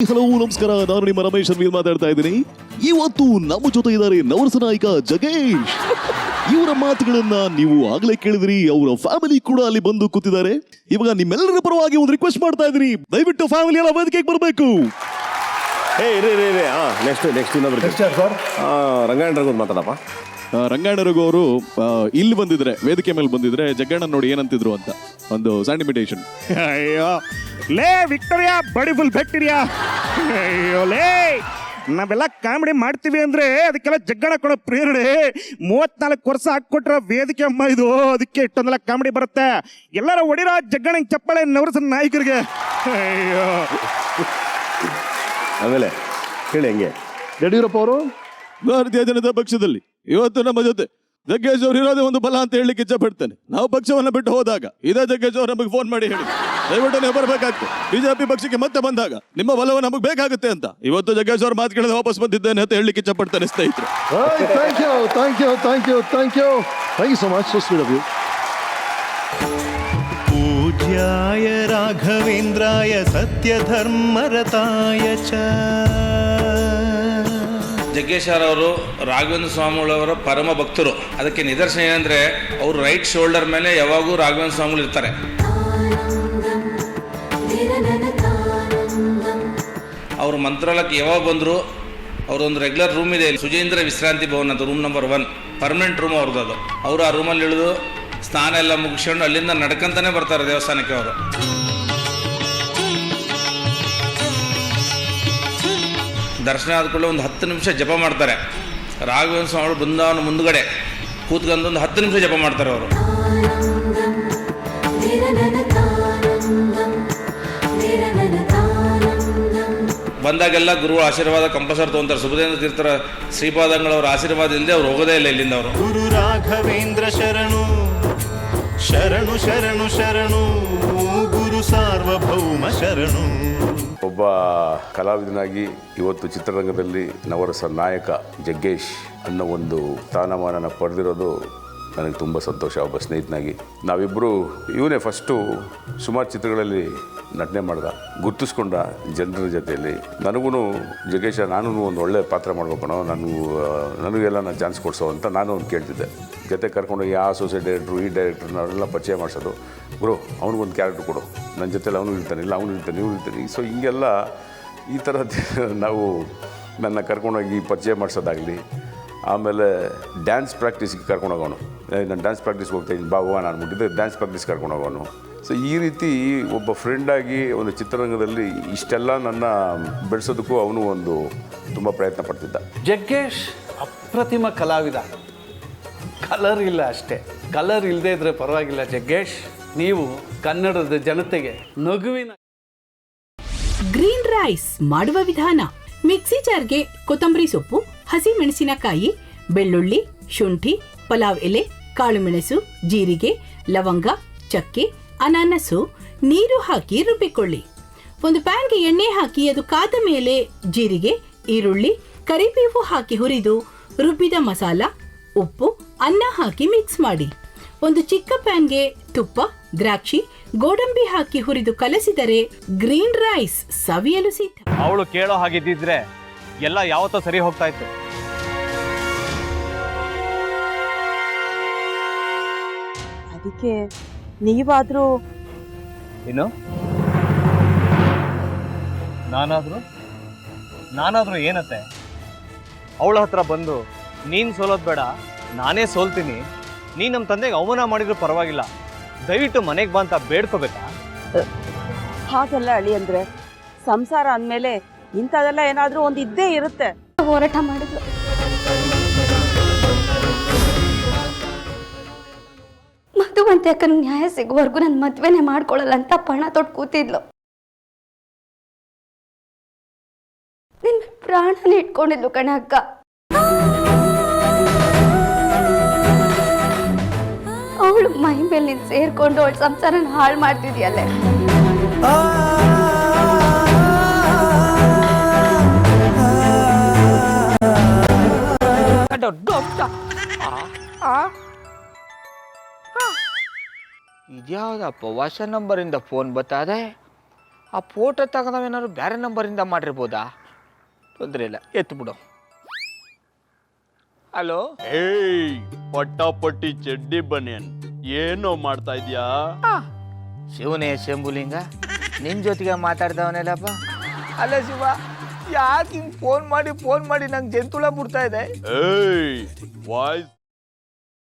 Hello ನಮಸ್ಕಾರ, ನಾನು ನಿಮ್ಮ ರಮೇಶ್ ಅರ್ವಿಲ್ ಮಾತಾಡ್ತಾ ಇದ್ದೀನಿ. ಇವತ್ತು ನಮ್ಮ ಜೊತೆ ಇದ್ದಾರೆ ನವರಸ ನಾಯಕ ಜಗ್ಗೇಶ್. ಇವರ ಮಾತುಗಳನ್ನ ನೀವು ಆಗ್ಲೇ ಕೇಳಿದ್ರಿ. ಅವರ ಫ್ಯಾಮಿಲಿ ಕೂಡ ಅಲ್ಲಿ ಬಂದು ಕೂತಿದ್ದಾರೆ. ಇವಾಗ ನಿಮ್ಮೆಲ್ಲರ ಪರವಾಗಿ ಒಂದು ರಿಕ್ವೆಸ್ಟ್ ಮಾಡ್ತಾ ಇದ್ದೀನಿ, ದಯವಿಟ್ಟು ಫ್ಯಾಮಿಲಿ ಎಲ್ಲ ವೇದಿಕೆಗೆ ಬರಬೇಕು. ನೆಕ್ಸ್ಟ್ ಇನ್ನೊಬ್ರು ರಂಗಾಯಣ ರಘು ಮಾತಾಡಪ್ಪ. ರಂಗಾಯಣ ರಘು ಅವರು ಇಲ್ಲಿ ಬಂದಿದ್ರೆ, ವೇದಿಕೆ ಮೇಲೆ ಬಂದಿದ್ರೆ ಜಗ್ಗಣ್ಣ ನೋಡಿ ಏನಂತಿದ್ರು ಅಂತ ಒಂದು ಸಣ್ಣ ಇಮಿಟೇಷನ್. ಅಯ್ಯೋ ಲೇ ವಿಕ್ಟೋರಿಯಾ ಬಡಿ ಫುಲ್ ಬ್ಯಾಕ್ಟೀರಿಯಾ. ಅಯ್ಯೋ ಲೇ, ನಾವೆಲ್ಲ ಕಾಮಿಡಿ ಮಾಡ್ತೀವಿ ಅಂದ್ರೆ ಅದಕ್ಕೆಲ್ಲ ಜಗ್ಗಣ ಕೊಡೋ ಪ್ರೇರಣೆ 34 ವರ್ಷ ಹಾಕೊಟ್ರ ವೇದಿಕೆ ಅಮ್ಮ ಇದು. ಅದಕ್ಕೆ ಇಷ್ಟೊಂದೆಲ್ಲ ಕಾಮಿಡಿ ಬರುತ್ತೆ. ಎಲ್ಲರೂ ಹೊಡಿರೋ ಜಗ್ಗಣ ಚಪ್ಪಾಳೆ ನವರಸ ನಾಯಕರಿಗೆ. ಅಯ್ಯೋ ಆಮೇಲೆ ಹೇಳಿ ಹೆಂಗೆ ಯಡಿಯೂರಪ್ಪ ಅವರು ಭಾರತೀಯ ಜನತಾ ಪಕ್ಷದಲ್ಲಿ ಇವತ್ತು ನಮ್ಮ ಜೊತೆ ಜಗ್ಗೇಶ್ ಅವರು ಇರೋದೇ ಒಂದು ಬಲ ಅಂತ ಹೇಳಲಿಕ್ಕೆ ಇಚ್ಛೆ ಪಡ್ತೇನೆ. ನಾವು ಪಕ್ಷವನ್ನು ಬಿಟ್ಟು ಹೋದಾಗ ಇದೇ ಜಗ್ಗೇಶ್ ಅವರು ನಮಗೆ ಫೋನ್ ಮಾಡಿ ಹೇಳಿ, ದಯವಿಟ್ಟು ನೀವು ಬರಬೇಕಾಗ್ತದೆ, ಬಿಜೆಪಿ ಪಕ್ಷಕ್ಕೆ ಮತ್ತೆ ಬಂದಾಗ ನಿಮ್ಮ ಬಲವು ನಮಗೆ ಬೇಕಾಗುತ್ತೆ ಅಂತ. ಇವತ್ತು ಜಗ್ಗೇಶ್ ಅವರು ಮಾತು ಕೇಳಿದ ವಾಪಸ್ ಬಂದಿದ್ದೇನೆ ಅಂತ ಹೇಳಲಿಕ್ಕೆ ಇಚ್ಛೆ ಪಡ್ತೇನೆ ಸ್ನೇಹಿತರೆ. Thank you so much. So sweet of you. पूज्याय राघवेन्द्राय सत्यधर्मरताय च. ಜಗ್ಗೇಶ್ ಅವರು ರಾಘವೇಂದ್ರ ಸ್ವಾಮಿಗಳವರ ಪರಮ ಭಕ್ತರು. ಅದಕ್ಕೆ ನಿದರ್ಶನ ಏನಂದ್ರೆ ಅವರು ರೈಟ್ ಶೋಲ್ಡರ್ ಮೇಲೆ ಯಾವಾಗೂ ರಾಘವೇಂದ್ರ ಸ್ವಾಮಿಗಳು ಇರ್ತಾರೆ. ಅವರು ಮಂತ್ರಾಲಯಕ್ಕೆ ಯಾವಾಗ ಬಂದರು, ಅವರೊಂದು ರೆಗ್ಯುಲರ್ ರೂಮ್ ಇದೆ, ಸುಜೇಂದ್ರ ವಿಶ್ರಾಂತಿ ಭವನ್ ಅಂತ, ರೂಮ್ ನಂಬರ್ 1 ಪರ್ಮನೆಂಟ್ ರೂಮ್ ಅವ್ರದ್ದು. ಅದು ಅವರು ಆ ರೂಮಲ್ಲಿ ಇಳಿದು ಸ್ನಾನ ಎಲ್ಲ ಮುಗಿಸ್ಕೊಂಡು ಅಲ್ಲಿಂದ ನಡ್ಕೊಂತಾನೆ ಬರ್ತಾರೆ ದೇವಸ್ಥಾನಕ್ಕೆ. ಅವರು ದರ್ಶನ ಆದ್ಕೊಳ್ಳಿ ಒಂದು 10 ನಿಮಿಷ ಜಪ ಮಾಡ್ತಾರೆ. ರಾಘವೇಂದ್ರ ಸ್ವಾಮಿಗಳು ಬೃಂದಾವನ ಮುಂದುಗಡೆ ಕೂತ್ಕೊಂಡು ಒಂದು 10 ನಿಮಿಷ ಜಪ ಮಾಡ್ತಾರೆ ಅವರು. ಬಂದಾಗೆಲ್ಲ ಗುರುಗಳ ಆಶೀರ್ವಾದ ಕಂಪಲ್ಸರಿ ತೊಗೊಂತಾರೆ. ಸುಬುಧೇಂದ್ರ ತೀರ್ಥರ ಶ್ರೀಪಾದಂಗಳವರ ಆಶೀರ್ವಾದ ಇಲ್ಲದೆ ಅವ್ರು ಹೋಗೋದೇ ಇಲ್ಲ ಇಲ್ಲಿಂದ. ಅವರು ಗುರು ರಾಘವೇಂದ್ರ ಶರಣು ಶರಣು ಶರಣು ಶರಣು ಗುರು ಸಾರ್ವಭೌಮ ಶರಣು. ಒಬ್ಬ ಕಲಾವಿದನಾಗಿ ಇವತ್ತು ಚಿತ್ರರಂಗದಲ್ಲಿ ನವರಸ ನಾಯಕ ಜಗ್ಗೇಶ್ ಅನ್ನೋ ಒಂದು ಸ್ಥಾನಮಾನನ ಪಡೆದಿರೋದು ನನಗೆ ತುಂಬ ಸಂತೋಷ. ಒಬ್ಬ ಸ್ನೇಹಿತನಾಗಿ ನಾವಿಬ್ಬರು, ಇವನೇ ಫಸ್ಟು ಸುಮಾರು ಚಿತ್ರಗಳಲ್ಲಿ ನಟನೆ ಮಾಡ್ದ, ಗುರ್ತಿಸ್ಕೊಂಡ ಜನರ ಜೊತೆಯಲ್ಲಿ. ನನಗೂ ಜಗ್ಗೇಶ, ನಾನು ಒಂದು ಒಳ್ಳೆ ಪಾತ್ರ ಮಾಡ್ಬೇಕಣೋ, ನನಗೆಲ್ಲ ನಾನು ಚಾನ್ಸ್ ಕೊಡಿಸೋ ಅಂತ ನಾನು ಒಂದು ಕೇಳ್ತಿದ್ದೆ. ಜೊತೆ ಕರ್ಕೊಂಡೋಗಿ ಆ ಅಸೋಸಿಯೇಟ್ ಡೈರೆಕ್ಟ್ರು, ಈ ಡೈರೆಕ್ಟ್ರನ್ನೆಲ್ಲ ಪರಿಚಯ ಮಾಡಿಸೋದು. ಬ್ರೋ ಅವ್ನಿಗೊಂದು ಕ್ಯಾರೆಕ್ಟ್ರ್ ಕೊಡು, ನನ್ನ ಜೊತೆಲಿ ಅವನು ಇರ್ತಾನೆ, ಇಲ್ಲ ಅವನು ಇರ್ತಾನೆ, ನೀವು ಇರ್ತಾನೆ. ಸೊ ಹಿಂಗೆಲ್ಲ ಈ ಥರದ್ದು ನಾವು ನನ್ನ ಕರ್ಕೊಂಡೋಗಿ ಪರಿಚಯ ಮಾಡಿಸೋದಾಗಲಿ. ಆಮೇಲೆ ಡ್ಯಾನ್ಸ್ ಪ್ರಾಕ್ಟೀಸ್ಗೆ ಕರ್ಕೊಂಡೋಗೋನು. ನಾನು ಡ್ಯಾನ್ಸ್ ಪ್ರಾಕ್ಟೀಸ್ಗೆ ಹೋಗ್ತಾಯಿದ್ದೀನಿ, ಬಾ ಹೋಗೋಣ ಅಂದ್ಬಿಟ್ಟಿದ್ದೆ, ಡ್ಯಾನ್ಸ್ ಪ್ರಾಕ್ಟೀಸ್ ಕರ್ಕೊಂಡೋಗೋನು. ಸೊ ಈ ರೀತಿ ಒಬ್ಬ ಫ್ರೆಂಡಾಗಿ ಒಂದು ಚಿತ್ರರಂಗದಲ್ಲಿ ಇಷ್ಟೆಲ್ಲ ನನ್ನ ಬೆಳೆಸೋದಕ್ಕೂ ಅವನು ಒಂದು ತುಂಬ ಪ್ರಯತ್ನ ಪಡ್ತಿದ್ದ. ಜಗ್ಗೇಶ್ ಅಪ್ರತಿಮ ಕಲಾವಿದ. ಕಲರ್ ಇಲ್ಲ ಅಷ್ಟೇ, ಕಲರ್ ಇಲ್ಲದೆ ಇದ್ರೆ ಪರವಾಗಿಲ್ಲ. ಜಗ್ಗೇಶ್, ನೀವು ಕನ್ನಡದ ಜನತೆಗೆ ನಗುವಿನ. ಗ್ರೀನ್ ರೈಸ್ ಮಾಡುವ ವಿಧಾನ: ಮಿಕ್ಸಿ ಜಾರ್ಗೆ ಕೊತ್ತಂಬರಿ ಸೊಪ್ಪು, ಹಸಿ ಮೆಣಸಿನಕಾಯಿ, ಬೆಳ್ಳುಳ್ಳಿ, ಶುಂಠಿ, ಪಲಾವ್ ಎಲೆ, ಕಾಳುಮೆಣಸು, ಜೀರಿಗೆ, ಲವಂಗ, ಚಕ್ಕೆ, ಅನಾನಸು, ನೀರು ಹಾಕಿ ರುಬ್ಬಿಕೊಳ್ಳಿ. ಒಂದು ಪ್ಯಾನ್ಗೆ ಎಣ್ಣೆ ಹಾಕಿ ಅದು ಕಾದ ಮೇಲೆ ಜೀರಿಗೆ, ಈರುಳ್ಳಿ, ಕರಿಬೇವು ಹಾಕಿ ಹುರಿದು ರುಬ್ಬಿದ ಮಸಾಲ, ಉಪ್ಪು, ಅನ್ನ ಹಾಕಿ ಮಿಕ್ಸ್ ಮಾಡಿ. ಒಂದು ಚಿಕ್ಕ ಪ್ಯಾನ್ಗೆ ತುಪ್ಪ, ದ್ರಾಕ್ಷಿ, ಗೋಡಂಬಿ ಹಾಕಿ ಹುರಿದು ಕಲಸಿದರೆ ಗ್ರೀನ್ ರೈಸ್ ಸವಿಯಲು ಸಿದ್ಧ. ಅವಳು ಕೇಳೋ ಹಾಗಿದ್ದಿದ್ರೆ ಎಲ್ಲ ಯಾವತ್ತೋ ಸರಿ ಹೋಗ್ತಾ ಇತ್ತು. ಅದಕ್ಕೆ ನೀವಾದ್ರೂ ಏನು? ನಾನಾದ್ರೂ ಏನತ್ತೆ? ಅವಳ ಹತ್ರ ಬಂದು ನೀನು ಸೋಲೋದು ಬೇಡ, ನಾನೇ ಸೋಲ್ತೀನಿ, ನೀ ನಮ್ಮ ತಂದೆಗೆ ಅವಮಾನ ಮಾಡಿದ್ರು ಪರವಾಗಿಲ್ಲ, ದಯವಿಟ್ಟು ಮನೆಗೆ ಬಾ ಅಂತ ಬೇಡ್ಕೋಬೇಕಾ? ಹಾಗೆಲ್ಲ ಅಳಿ ಅಂದ್ರೆ ಸಂಸಾರ ಅಂದಮೇಲೆ ಇಂಥದೆಲ್ಲ ಏನಾದ್ರೂ ಒಂದು ಇದ್ದೇ ಇರುತ್ತೆ. ಹೋರಾಟ ಮಾಡಿದ್ಲು. ಮಧುವಂತೆ ಅಕ್ಕನ ನ್ಯಾಯ ಸಿಗುವವರೆಗೂ ನನ್ನ ಮದ್ವೆನೇ ಮಾಡ್ಕೊಳ್ಳಲ್ಲ ಅಂತ ಪಣ ತೊಟ್ಟು ಕೂತಿದ್ಲು. ನಿನ್ನ ಪ್ರಾಣನೇ ಇಟ್ಕೊಂಡಿದ್ಲು ಕಣ ಅಕ್ಕ. ಅವಳು ಮೈ ಮೇಲೆ ನೀನು ಸೇರ್ಕೊಂಡು ಅವಳ ಸಂಸಾರನ ಹಾಳು ಮಾಡ್ತಿದ್ಯಲ್ಲೇ. ಇದ್ಯಾವುದಪ್ಪ ಹೊಸ ನಂಬರಿಂದ ಫೋನ್ ಬರ್ತಾದೆ? ಆ ಫೋಟೋ ತಗೊಂಡವೇನಾದ್ರು ಬೇರೆ ನಂಬರಿಂದ ಮಾಡಿರ್ಬೋದಾ? ತೊಂದರೆ ಇಲ್ಲ, ಎತ್ತು ಬಿಡು. ಹಲೋ, ಏಯ್ ಪಟ್ಟಾಪಟ್ಟಿ ಚಡ್ಡಿ ಬನಿಯನ್, ಏನೋ ಮಾಡ್ತಾ ಇದ್ಯಾ? ಶಿವನೇ ಶಂಭುಲಿಂಗ, ನಿನ್ ಜೊತೆಗೆ ಮಾತಾಡ್ದವನೆಲ್ಲಪ್ಪ. ಅಲ್ಲ ಶಿವ, ಯಾಕೆ ಹಿಂಗ್ ಫೋನ್ ಮಾಡಿ ನಂಗೆ ಜಂತುಳ ಬಿಡ್ತಾ ಇದೆ? ಏಯ್ ವಾಯ್ಸ್